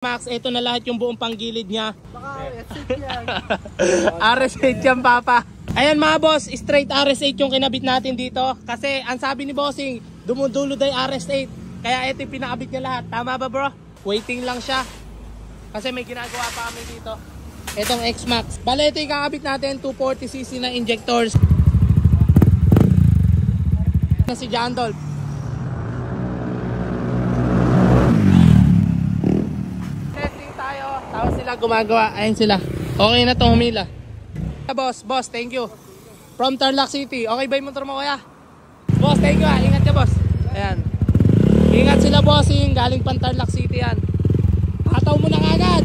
Max, ito na lahat yung buong panggilid niya. Baka RS8 yan. RS8 yan, papa. Ayan mga boss, straight RS8 yung kinabit natin dito. Kasi ang sabi ni bossing, dumudulo day RS8. Kaya ito yung pinakabit niya lahat. Tama ba bro? Waiting lang siya. Kasi may ginagawa pa kami dito. Itong X-Max. Bale, ito yung kakabit natin, 240cc na injectors. Na si John Dolph. Tapos sila gumagawa, ayun sila. Okay na itong humila. Boss, thank you. From Tarlac City. Okay ba yung motor mo kuya? Boss, thank you ha. Ingat ka boss. Ayan. Ingat sila bossing. Galing pang Tarlac City yan. Kataw mo na kagad.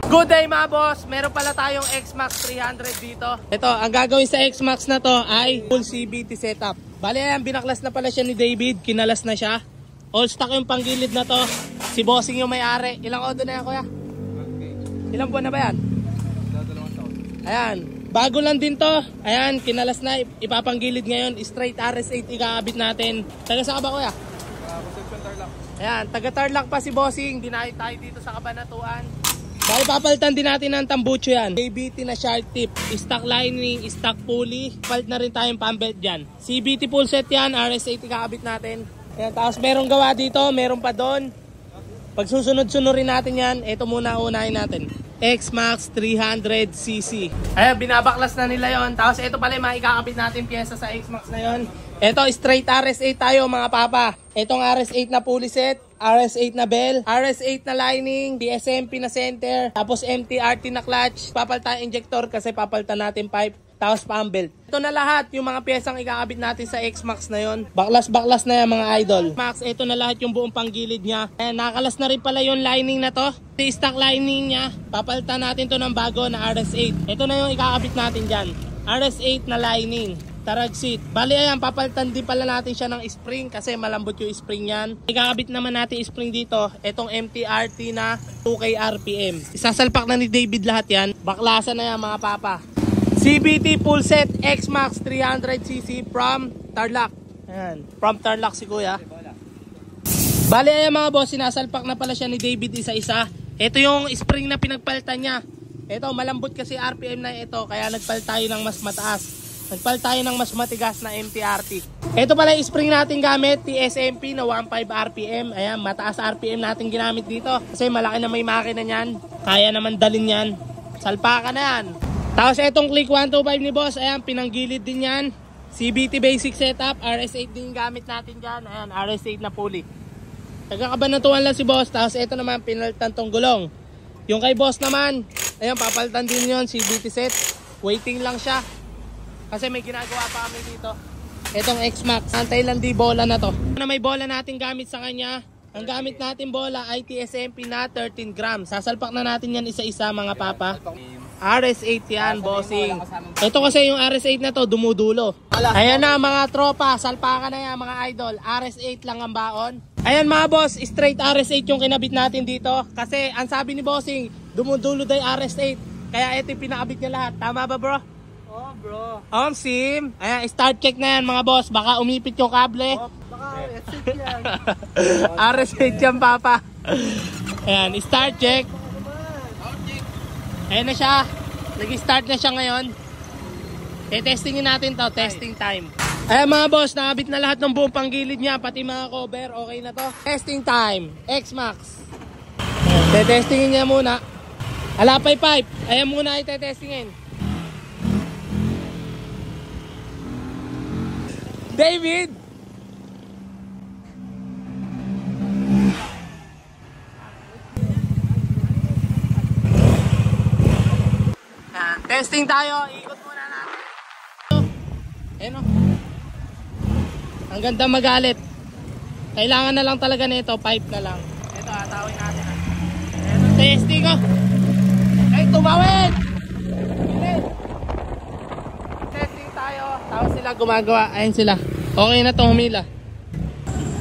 Good day mga boss. Meron pala tayong X-Max 300 dito. Ito, ang gagawin sa X-Max na to ay full CVT setup. Bale yan, binaklas na pala siya ni David. Kinalas na siya. All stock yung panggilid na to. Si bossing yung may-ari. Ilang odo na yan kuya? Ilang buwan na ba yan? Ayan. Bago lang din to. Ayan, kinalas na. Ipapanggilid ngayon. Straight RS8 ikakabit natin. Taga saan ka ba kuya? Ayan, taga Tarlac pa si bossing. Dinahit tayo dito sa Kabanatuan. Dahil papalitan din natin ng tambucho yan. ABT na shark tip. Stock lining, stock pulley. Palit na rin tayong pambelt dyan. CBT full set yan. RS8 ikakabit natin. Ayan, tapos merong gawa dito, meron pa doon. Pag susunod-sunurin natin yan, ito muna unahin natin. X-Max 300cc. Ayan, binabaklas na nila yon. Tapos ito pala yung maikakabit natin pyesa sa X-Max na yon. Ito, straight RS8 tayo mga papa. Itong RS8 na pulley set, RS8 na bell, RS8 na lining, DSMP na center, tapos MTRT na clutch. Papalitan injector kasi papalitan natin pipe. Tapos pambelt. Ito na lahat yung mga piyesang ikakabit natin sa X-Max na yon. Baklas-baklas na yan mga idol. Max, ito na lahat yung buong panggilid niya. Ayan, nakalas na rin pala yung lining na to. Si stock lining niya. Papalitan natin to ng bago na RS8. Ito na yung ikakabit natin dyan. RS8 na lining. Tarag seat. Bali ayan, papalitan din pala natin siya ng spring kasi malambot yung spring yan. Ikakabit naman natin spring dito. Itong MTRT na 2K RPM. Isasalpak na ni David lahat yan. Baklasan na yan mga papa. CVT full set X-Max 300cc from Tarlac. Ayan, from Tarlac si kuya. Bali ayan mga boss, sinasalpak na pala siya ni David isa-isa. Ito yung spring na pinagpalitan niya. Ito, malambot kasi RPM na ito, kaya nagpalit tayo ng mas mataas. Nagpalit tayo ng mas matigas na MTRT. Ito pala yung spring natin gamit, TSMP na 1.5 RPM. Ayan, mataas RPM natin ginamit dito. Kasi malaki na may makina niyan. Kaya naman dalin yan. Salpakan na yan. Tapos itong Click 125 ni boss, ayan, pinanggilid din yan. CVT basic setup, RS8 din gamit natin dyan. Ayan, RS8 na pulley. Taga-Kabanatuan lang si boss. Tapos ito naman, pinalitan tong gulong. Yung kay boss naman, ayan, papalitan din yon CVT set. Waiting lang siya. Kasi may ginagawa pa kami dito. Itong X-Max, antay lang di bola na to. May bola natin gamit sa kanya. Ang gamit natin bola ay TSMP na 13 grams. Sasalpak na natin yan isa-isa mga papa. RS8 yan, bossing. Ito kasi yung RS8 na to, dumudulo. Ayan na mga tropa, salpakan na yan mga idol. RS8 lang ang baon. Ayan mga boss, straight RS8 yung kinabit natin dito. Kasi ang sabi ni bossing, dumudulo day RS8. Kaya ito yung pinakabit niya lahat. Tama ba bro? Oh bro. Sim. Ayan, start check na yan mga boss. Baka umipit yung kable. Oh, baka RS8 yan. RS8 yan papa. Ayan, start check. Ayan na siya. Nag-start na siya ngayon. Testingin natin to. Testing time. Ayan mga boss, nakabit na lahat ng buong panggilid niya. Pati mga cover. Okay na to. Testing time. X-Max. Testingin niya muna. Alapay pipe. Ayan muna ay testingin. David! Testing tayo, ikot muna natin. Ayan o. Ang ganda magalit. Kailangan na lang talaga nito, pipe na lang. Ito, atawin natin. Ayan, testing ko. Ay, tumawid! Testing tayo. Tapos sila gumagawa. Ayan sila. Okay na itong humila.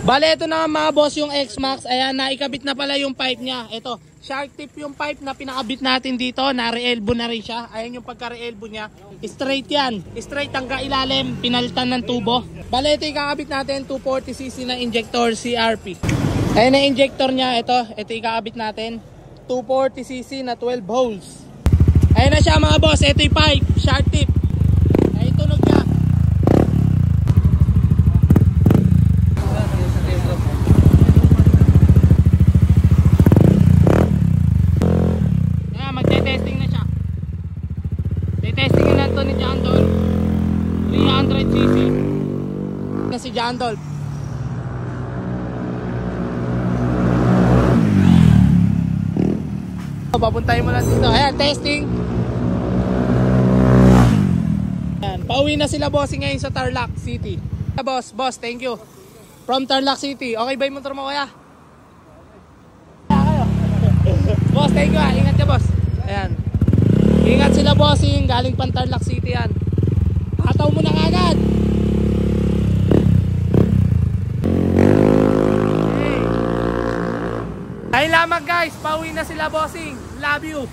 Bale, ito na mga boss yung X-Max. Ayan, naikabit na pala yung pipe niya. Ito, shark tip yung pipe na pinakabit natin dito. Na-re-elbow na rin siya. Ayan yung pagka-re-elbow niya. Straight yan. Straight hanggang ilalim. Pinalitan ng tubo. Bale, ito ikakabit natin. 240cc na injector CRP. Ayan na injector niya. Ito ikakabit natin. 240cc na 12 holes. Ayan na siya mga boss. Ito yung pipe. Shark tip. Ayan tunog niya. Magte-testing na siya. Testing na ito ni John Dolph. 300cc na si John Dolph. Papuntahin mo lang dito. Ayan, testing. Ayan, pauwi na sila bossing ngayon sa Tarlac City. Boss, thank you. From Tarlac City. Okay ba yung motor mo kaya? Boss, thank you. Ingat ka boss. Ayan. Ingat sila bossing. Galing pang Tarlac City yan. Pakataw mo na kagad. Hey. Ay lamang guys. Pauwi na sila bossing. Love you.